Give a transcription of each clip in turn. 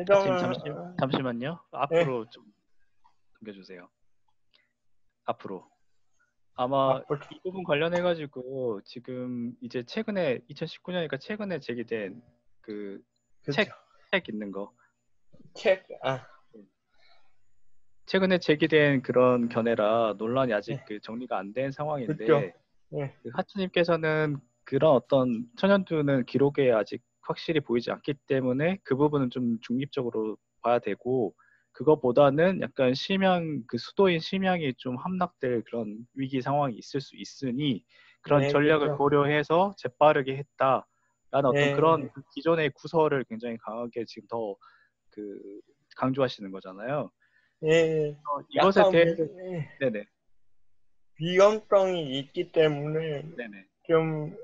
하치님 예전에 잠시만요. 예, 앞으로 좀 넘겨주세요. 앞으로. 아마 앞으로 이 부분 관련해가지고 지금 이제 최근에 2019년이니까 최근에 제기된 그 그죠. 책, 책 있는 거. 책, 최근에 제기된 그런 견해라 논란이 아직 예, 그 정리가 안 된 그죠. 상황인데 예, 그 하츠님께서는 그런 어떤 천연두는 기록에 아직 확실히 보이지 않기 때문에 그 부분은 좀 중립적으로 봐야 되고 그것보다는 약간 심양 그 수도인 심양이 좀 함락될 그런 위기 상황이 있을 수 있으니 그런 예, 전략을 그죠. 고려해서 재빠르게 했다라는 어떤 그런 예, 그 기존의 구설을 굉장히 강하게 지금 더 그 강조하시는 거잖아요. 예, 이것에 약간 대해서 네네 위험성이 있기 때문에 네네 좀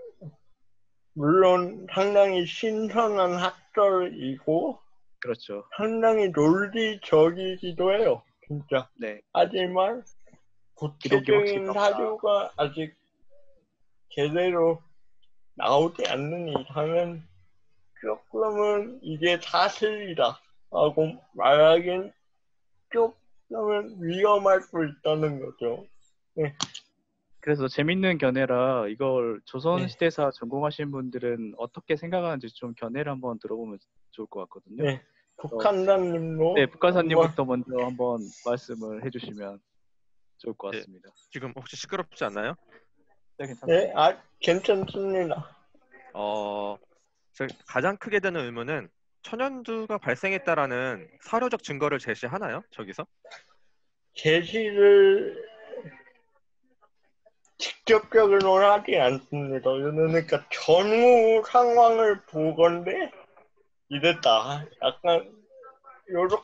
물론 상당히 신선한 학설이고 그렇죠. 상당히 논리적이기도 해요. 진짜. 네 그렇죠. 하지만 기록이 확실히 구체적인 없다. 사료가 아직 제대로 나오지 않는 이상은 조금은 이게 사실이다 하고 말하기엔 조금은 위험할 수 있다는 거죠. 네, 그래서 재밌는 견해라 이걸 네, 조선시대사 전공하신 분들은 어떻게 생각하는지 좀 견해를 한번 들어보면 좋을 것 같거든요. 네. 그래서 네, 북한단님도 한번, 북한사님부터 먼저 한번 말씀을 해주시면 좋을 것 예, 같습니다. 지금 혹시 시끄럽지 않나요? 네, 네, 괜찮습니다. 괜찮습니다. 제가 가장 크게 드는 의문은 천연두가 발생했다라는 사료적 증거를 제시하나요? 저기서? 제시를 직접적으로는 하지 않습니다. 그러니까 전후 상황을 보건대 이랬다. 약간 요런,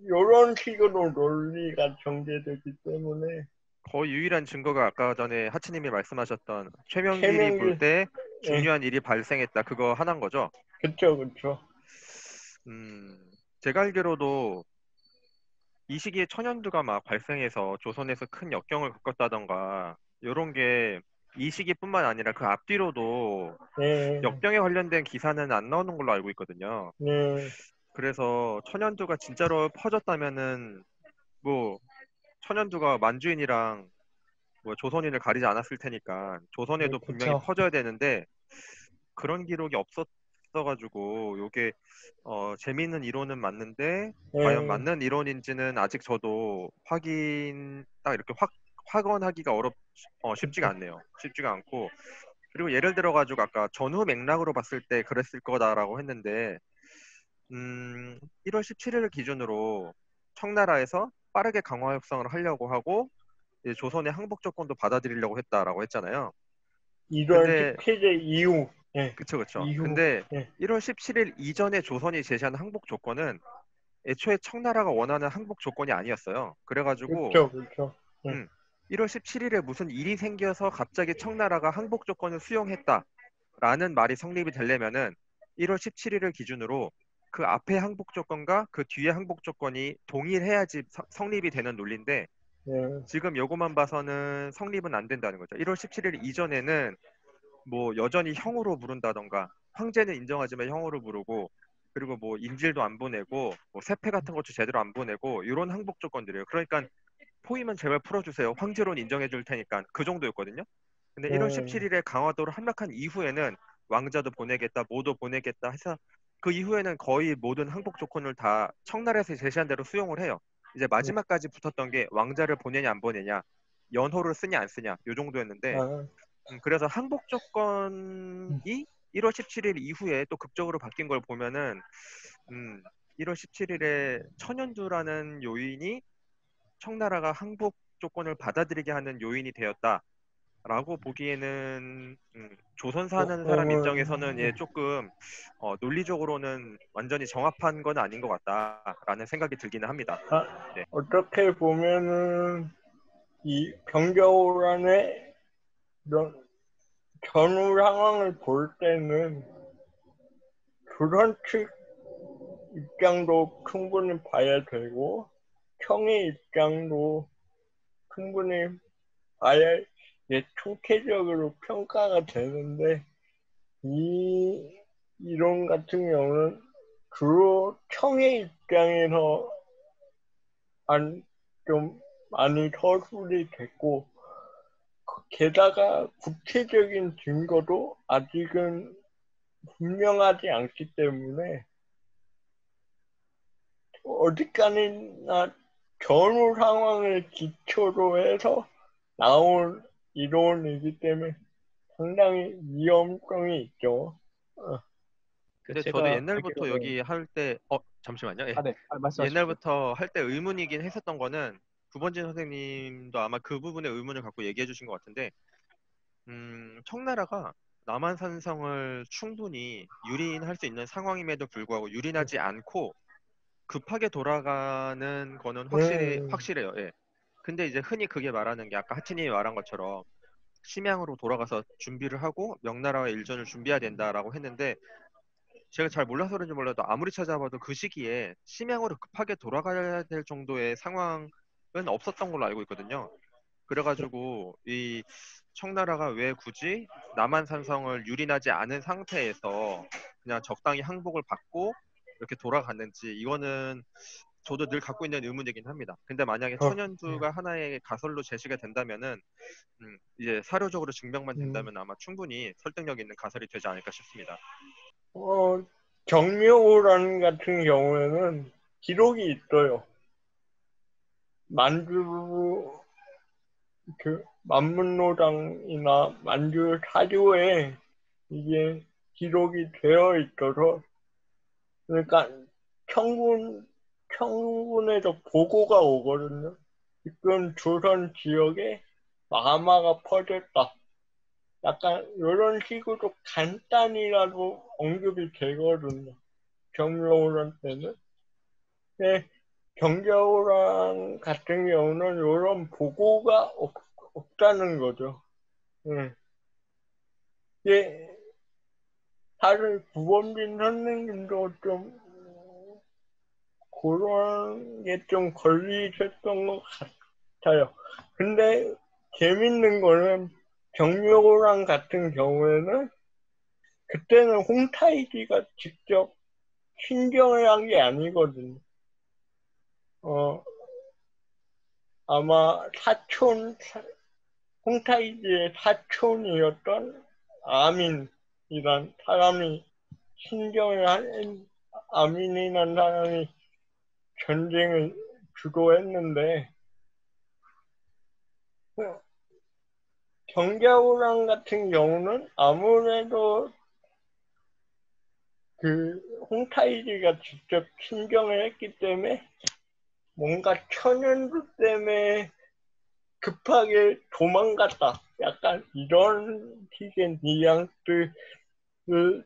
요런 식으로 논리가 전개되기 때문에 거의 유일한 증거가 아까 전에 하치님이 말씀하셨던 최명길이 볼 최명길, 때 예, 중요한 일이 발생했다. 그거 하나인 거죠? 그쵸, 그쵸. 음, 제가 알기로도 이 시기에 천연두가 막 발생해서 조선에서 큰 역경을 겪었다던가 이런 게 이 시기뿐만 아니라 그 앞뒤로도 예, 역병에 관련된 기사는 안 나오는 걸로 알고 있거든요. 예, 그래서 천연두가 진짜로 퍼졌다면은 뭐 천연두가 만주인이랑 뭐 조선인을 가리지 않았을 테니까 예, 조선에도 분명히 그쵸. 퍼져야 되는데 그런 기록이 없었어가지고 요게 재미있는 이론은 맞는데 과연 예, 맞는 이론인지는 아직 저도 딱 이렇게 확언하기가 쉽지가 그쵸. 않네요. 쉽지가 않고 그리고 예를 들어가지고 아까 전후 맥락으로 봤을 때 그랬을 거다라고 했는데 1월 17일을 기준으로 청나라에서 빠르게 강화 협상을 하려고 하고 이제 조선의 항복 조건도 받아들이려고 했다라고 했잖아요. 1월 근데 17일 이후, 예, 그쵸 그쵸. 이후, 근데 예, 1월 17일 이전에 조선이 제시한 항복 조건은 애초에 청나라가 원하는 항복 조건이 아니었어요. 그래가지고 그쵸, 그쵸. 예, 음, 1월 17일에 무슨 일이 생겨서 갑자기 청나라가 항복 조건을 수용했다라는 말이 성립이 되려면은 1월 17일을 기준으로 그 앞에 항복 조건과 그 뒤에 항복 조건이 동일해야지 성립이 되는 논리인데 예, 지금 요거만 봐서는 성립은 안 된다는 거죠. 1월 17일 이전에는 뭐 여전히 형으로 부른다던가 황제는 인정하지만 형으로 부르고 그리고 뭐 인질도 안 보내고 뭐 세패 같은 것도 제대로 안 보내고 이런 항복 조건들이에요. 그러니까 포위만 제발 풀어주세요. 황제로는 인정해 줄 테니까 그 정도였거든요. 근데 1월 예, 17일에 강화도를 함락한 이후에는 왕자도 보내겠다, 뭐도 보내겠다 해서 그 이후에는 거의 모든 항복 조건을 다 청나라에서 제시한 대로 수용을 해요. 이제 예, 마지막까지 붙었던 게 왕자를 보내냐 안 보내냐, 연호를 쓰냐 안 쓰냐 요 정도였는데 아, 그래서 항복 조건이 1월 17일 이후에 또 극적으로 바뀐 걸 보면은 1월 17일에 천연두라는 요인이 청나라가 항복 조건을 받아들이게 하는 요인이 되었다라고 보기에는 조선 사는 사람 입장에서는 조금은, 예, 조금 논리적으로는 완전히 정합한 건 아닌 것 같다라는 생각이 들기는 합니다. 네. 어떻게 보면은, 이 정겨울안의 이런 전후 상황을 볼 때는 조선 측 입장도 충분히 봐야 되고, 청의 입장도 충분히 봐야 총체적으로 평가가 되는데, 이 이론 같은 경우는 주로 청의 입장에서 좀 많이 서술이 됐고, 게다가 구체적인 증거도 아직은 분명하지 않기 때문에 어디까지나 전후 상황을 기초로 해서 나온 이론이기 때문에 상당히 위험성이 있죠. 근데 저도 제가 옛날부터 알기로는 여기 할 때, 잠시만요. 예. 네, 말씀하십시오. 옛날부터 할 때 의문이긴 했었던 거는 구본진 선생님도 아마 그 부분에 의문을 갖고 얘기해 주신 것 같은데, 청나라가 남한산성을 충분히 유린할 수 있는 상황임에도 불구하고 유린하지 않고 급하게 돌아가는 거는 음, 확실해요. 예. 근데 이제 흔히 그게 말하는 게 아까 하치님이 말한 것처럼 심양으로 돌아가서 준비를 하고 명나라와 일전을 준비해야 된다라고 했는데 제가 잘 몰라서 그런지 몰라도 아무리 찾아봐도 그 시기에 심양으로 급하게 돌아가야 될 정도의 상황은 없었던 걸로 알고 있거든요. 그래가지고 이 청나라가 왜 굳이 남한산성을 유린하지 않은 상태에서 그냥 적당히 항복을 받고 이렇게 돌아갔는지 이거는 저도 늘 갖고 있는 의문이긴 합니다. 근데 만약에 저, 천연두가 하나의 가설로 제시가 된다면은 이제 사료적으로 증명만 음, 된다면 아마 충분히 설득력 있는 가설이 되지 않을까 싶습니다. 정묘호란 같은 경우에는 기록이 있어요. 만주 만문노당이나 만주 사료에 이게 기록이 되어 있어서 그러니까 청군 청군에서 보고가 오거든요. 지금 조선 지역에 마마가 퍼졌다. 약간 이런 식으로 간단히라도 언급이 되거든요. 정묘호란 때는. 네, 정겨울랑 같은 경우는 이런 보고가 없다는 거죠. 예. 예, 다른 구범진 선생님도 좀 그런 게 좀 걸리셨던 것 같아요. 근데 재밌는 거는 정묘호랑 같은 경우에는 그때는 홍타이지가 직접 신경을 한 게 아니거든요. 어, 아마 홍타이지의 사촌이었던 아민이란 사람이 신경을 한 아민이란 사람이 전쟁을 주도했는데 정겨울왕 같은 경우는 아무래도 그 홍타이지가 직접 신경을 했기 때문에 뭔가 천연두 때문에 급하게 도망갔다. 약간 이런 식의 뉘앙스를 줄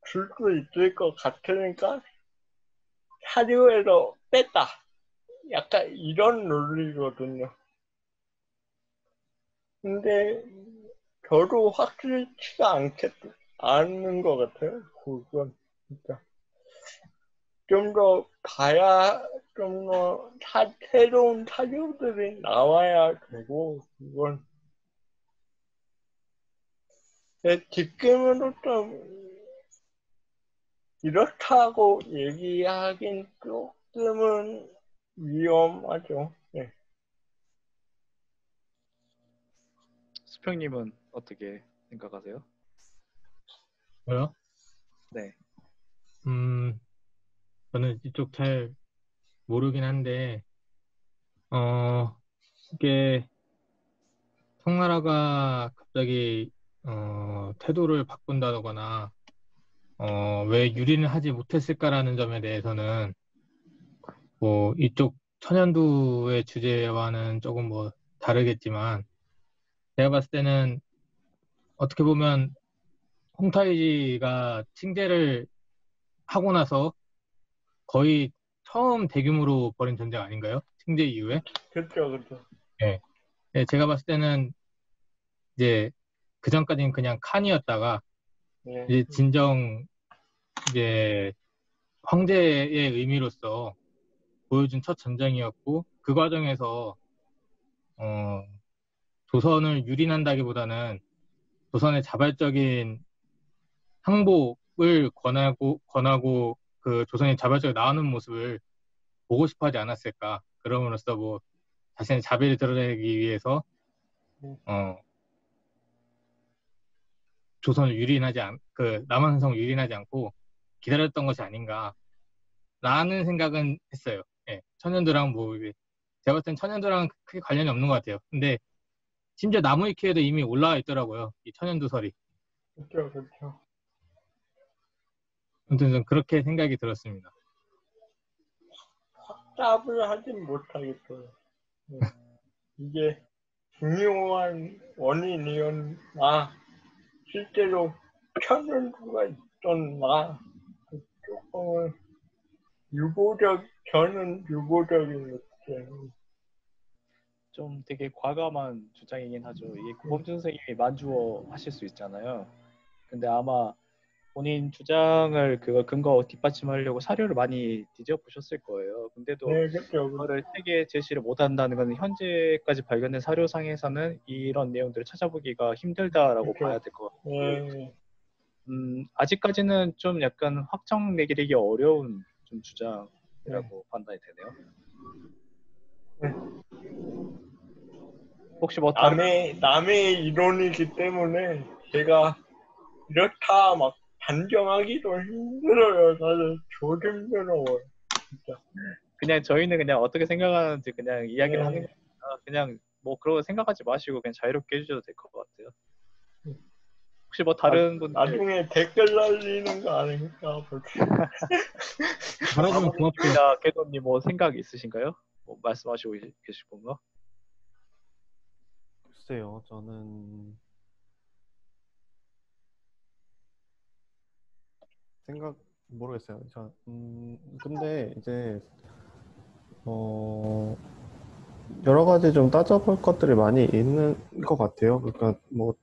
수 있을 것 같으니까 사료에서 뺐다. 약간 이런 논리거든요. 근데 저도 확실치가 않는 것 같아요. 그건 진짜. 좀 더 봐야, 좀 더 새로운 사료들이 나와야 되고, 그건. 지금은 좀 이렇다고 얘기하긴 조금은 위험하죠. 네. 수평님은 어떻게 생각하세요? 뭐요? 네. 음, 저는 이쪽 잘 모르긴 한데, 이게 청나라가 갑자기, 태도를 바꾼다거나, 왜 유린을 하지 못했을까라는 점에 대해서는, 뭐, 이쪽 천연두의 주제와는 조금 뭐 다르겠지만, 제가 봤을 때는 어떻게 보면 홍타이지가 칭제를 하고 나서 거의 처음 대규모로 벌인 전쟁 아닌가요? 칭제 이후에? 그렇죠, 그렇죠. 네. 네, 제가 봤을 때는 이제 그 전까지는 그냥 칸이었다가 네. 이제 진정 이제 황제의 의미로서 보여준 첫 전쟁이었고 그 과정에서 어, 조선을 유린한다기보다는 조선의 자발적인 항복을 권하고 그 조선이 자발적으로 나오는 모습을 보고 싶어하지 않았을까. 그럼으로써 뭐 자신의 자비를 드러내기 위해서 조선을 그 남한성을 유린하지 않고 기다렸던 것이 아닌가라는 생각은 했어요. 예, 천연두랑 뭐 제가 봤을 땐 천연두랑은 크게 관련이 없는 것 같아요. 근데 심지어 나무위키에도 이미 올라와 있더라고요. 이 천연두설이. 그렇죠, 그렇죠. 아무튼 좀 그렇게 생각이 들었습니다. 답을 하진 못하겠어요. 네. 이게 중요한 원인이었나, 실제로 천연두가 있었나, 조금은 저는 유보적인 느낌. 좀 되게 과감한 주장이긴 하죠. 이게 고범준 선생님이 만주어 하실 수 있잖아요. 근데 아마 본인 주장을 그거 근거 뒷받침하려고 사료를 많이 뒤져보셨을 거예요. 근데도 네, 그렇죠. 그거를 세계 제시를 못한다는 건 현재까지 발견된 사료상에서는 이런 내용들을 찾아보기가 힘들다라고 그렇죠. 봐야 될 것 같고, 네, 아직까지는 좀 약간 확정 내리기 어려운 좀 주장이라고 판단이 되네요. 혹시 뭐 다른 남의 이론이기 때문에 제가 이렇다 막 단정하기도 힘들어요. 사실 조심스러워요. 진짜. 그냥 저희는 그냥 어떻게 생각하는지 그냥 이야기를 하는 네. 거니까 그냥 뭐 그런 거 생각하지 마시고 그냥 자유롭게 해주셔도 될 것 같아요. 혹시 뭐 다른 분들 나중에 댓글 날리는 거 아닙니까? 알아주면 고맙죠. 아버님이나 개도님 뭐 생각 있으신가요? 뭐 말씀하시고 계실 건가? 글쎄요, 저는 생각 모르겠어요. 근데 이제 여러 가지 좀 따져볼 것들이 많이 있는 것 같아요. 그러니까 뭐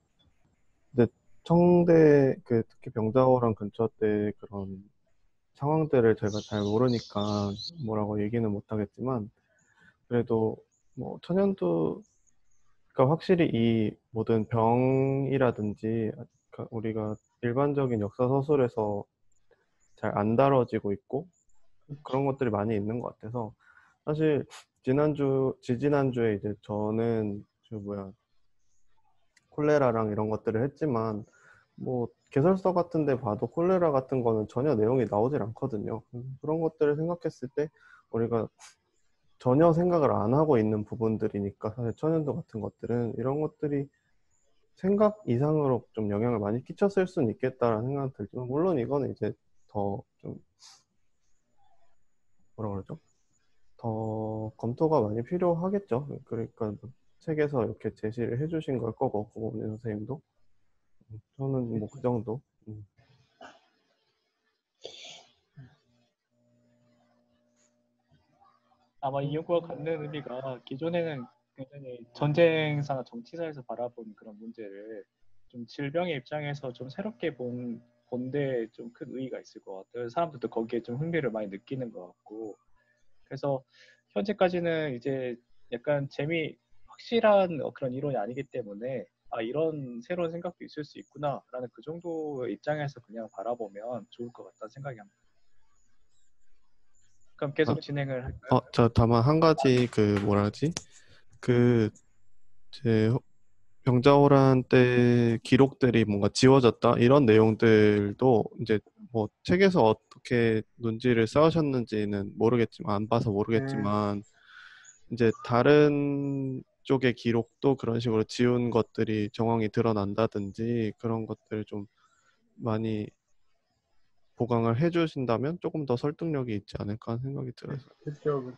근데 청대 특히 병자호랑 근처 때 그런 상황들을 제가 잘 모르니까 뭐라고 얘기는 못 하겠지만 그래도 뭐 천연두가 확실히 이 모든 병이라든지 그러니까 우리가 일반적인 역사 서술에서 잘 안 다뤄지고 있고 그런 것들이 많이 있는 것 같아서 사실 지지난주에 이제 저는 콜레라랑 이런 것들을 했지만 뭐 개설서 같은 데 봐도 콜레라 같은 거는 전혀 내용이 나오질 않거든요. 그런 것들을 생각했을 때 우리가 전혀 생각을 안 하고 있는 부분들이니까 사실 천연두 같은 것들은 이런 것들이 생각 이상으로 좀 영향을 많이 끼쳤을 수는 있겠다라는 생각이 들지만 물론 이거는 이제 더 좀 뭐라 그러죠? 더 검토가 많이 필요하겠죠. 그러니까 책에서 이렇게 제시를 해주신 걸 거고 고범진 선생님도 저는 뭐 그 정도. 아마 이 연구가 갖는 의미가 기존에는 굉장히 전쟁사나 정치사에서 바라본 그런 문제를 좀 질병의 입장에서 좀 새롭게 본데 좀 큰 의의가 있을 것 같아요. 사람들도 거기에 좀 흥미를 많이 느끼는 것 같고 그래서 현재까지는 이제 약간 확실한 그런 이론이 아니기 때문에 이런 새로운 생각도 있을 수 있구나라는 그 정도의 입장에서 그냥 바라보면 좋을 것 같다는 생각이 합니다. 그럼 계속 진행을 할까요? 저 다만 한 가지 제 병자호란 때 기록들이 뭔가 지워졌다 이런 내용들도 이제 뭐 책에서 어떻게 논지를 쌓으셨는지는 모르겠지만 안 봐서 모르겠지만 이제 다른 쪽의 기록도 그런 식으로 지운 것들이 정황이 드러난다든지 그런 것들을 좀 많이 보강을 해주신다면 조금 더 설득력이 있지 않을까 하는 생각이 들어요. 그렇죠.